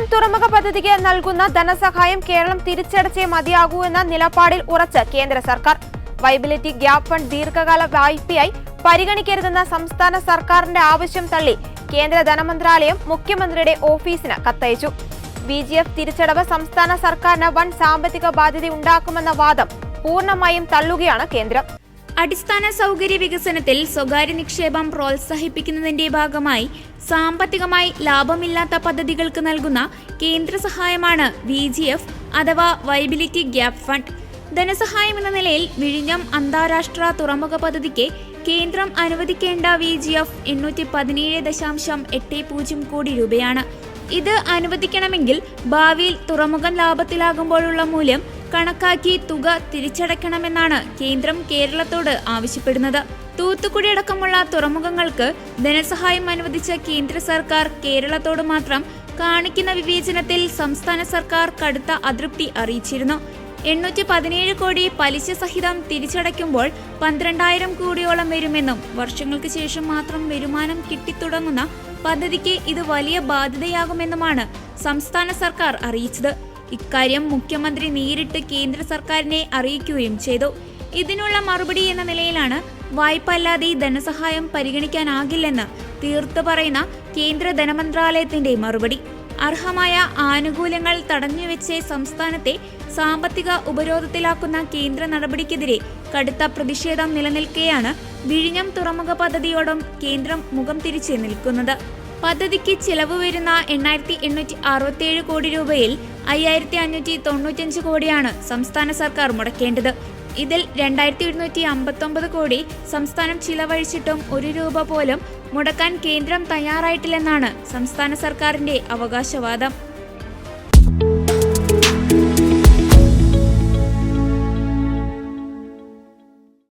വിഴിഞ്ഞം തുറമുഖ പദ്ധതിക്ക് നൽകുന്ന ധനസഹായം കേരളം തിരിച്ചടച്ചേ മതിയാകൂ എന്ന നിലപാടിൽ ഉറച്ച് കേന്ദ്ര സർക്കാർ. വൈബിലിറ്റി ഗ്യാപ് ഫണ്ട് ദീർഘകാല വായ്പയായി പരിഗണിക്കരുതെന്ന സംസ്ഥാന സർക്കാരിന്റെ ആവശ്യം തള്ളി കേന്ദ്ര ധനമന്ത്രാലയം മുഖ്യമന്ത്രിയുടെ ഓഫീസിന് കത്തയച്ചു. VGF തിരിച്ചടവ് സംസ്ഥാന സർക്കാരിന് വൻ സാമ്പത്തിക ബാധ്യതയുണ്ടാക്കുമെന്ന വാദം പൂർണ്ണമായും തള്ളുകയാണ് കേന്ദ്രം. അടിസ്ഥാന സൗകര്യ വികസനത്തിൽ സ്വകാര്യ നിക്ഷേപം പ്രോത്സാഹിപ്പിക്കുന്നതിന്റെ ഭാഗമായി സാമ്പത്തികമായി ലാഭമില്ലാത്ത പദ്ധതികൾക്ക് നൽകുന്ന കേന്ദ്ര സഹായമാണ് VGF അഥവാ വൈബിലിറ്റി ഗ്യാപ് ഫണ്ട്. ധനസഹായം എന്ന നിലയിൽ വിഴിഞ്ഞം അന്താരാഷ്ട്ര തുറമുഖ പദ്ധതിക്ക് കേന്ദ്രം അനുവദിക്കേണ്ട VGF 817.80 കോടി രൂപയാണ്. ഇത് അനുവദിക്കണമെങ്കിൽ ഭാവിയിൽ തുറമുഖം ലാഭത്തിലാകുമ്പോഴുള്ള മൂല്യം കണക്കാക്കി തുക തിരിച്ചടയ്ക്കണമെന്നാണ് കേന്ദ്രം കേരളത്തോട് ആവശ്യപ്പെടുന്നത്. തൂത്തുക്കുടി അടക്കമുള്ള തുറമുഖങ്ങൾക്ക് ധനസഹായം അനുവദിച്ച കേന്ദ്ര സർക്കാർ കേരളത്തോട് മാത്രം കാണിക്കുന്ന വിവേചനത്തിൽ സംസ്ഥാന സർക്കാർ കടുത്ത അതൃപ്തി അറിയിച്ചിരുന്നു. 817 കോടി പലിശ സഹിതം തിരിച്ചടയ്ക്കുമ്പോൾ 12,000 കോടിയോളം വരുമെന്നും വർഷങ്ങൾക്ക് ശേഷം മാത്രം വരുമാനം കിട്ടിത്തുടങ്ങുന്ന പദ്ധതിക്ക് ഇത് വലിയ ബാധ്യതയാകുമെന്നുമാണ് സംസ്ഥാന സർക്കാർ അറിയിച്ചത്. ഇക്കാര്യം മുഖ്യമന്ത്രി നേരിട്ട് കേന്ദ്ര സർക്കാരിനെ അറിയിക്കുകയും ചെയ്തു. ഇതിനുള്ള മറുപടി എന്ന നിലയിലാണ് വായ്പ അല്ലാതെ ധനസഹായം പരിഗണിക്കാനാകില്ലെന്ന് തീർത്തു പറയുന്ന കേന്ദ്ര ധനമന്ത്രാലയത്തിന്റെ മറുപടി. അർഹമായ ആനുകൂല്യങ്ങൾ തടഞ്ഞുവെച്ച് സംസ്ഥാനത്തെ സാമ്പത്തിക ഉപരോധത്തിലാക്കുന്ന കേന്ദ്ര നടപടിക്കെതിരെ കടുത്ത പ്രതിഷേധം നിലനിൽക്കെയാണ് വിഴിഞ്ഞം തുറമുഖ പദ്ധതിയോടും കേന്ദ്രം മുഖം തിരിച്ച് നിൽക്കുന്നത്. പദ്ധതിക്ക് ചിലവ് വരുന്ന 8,867 കോടി രൂപയിൽ 5,595 കോടിയാണ് സംസ്ഥാന സർക്കാർ മുടക്കേണ്ടത്. ഇതിൽ 2,259 കോടി സംസ്ഥാനം ചിലവഴിച്ചിട്ടും 1 രൂപ പോലും മുടക്കാൻ കേന്ദ്രം തയ്യാറായിട്ടില്ലെന്നാണ് സംസ്ഥാന സർക്കാരിന്റെ അവകാശവാദം.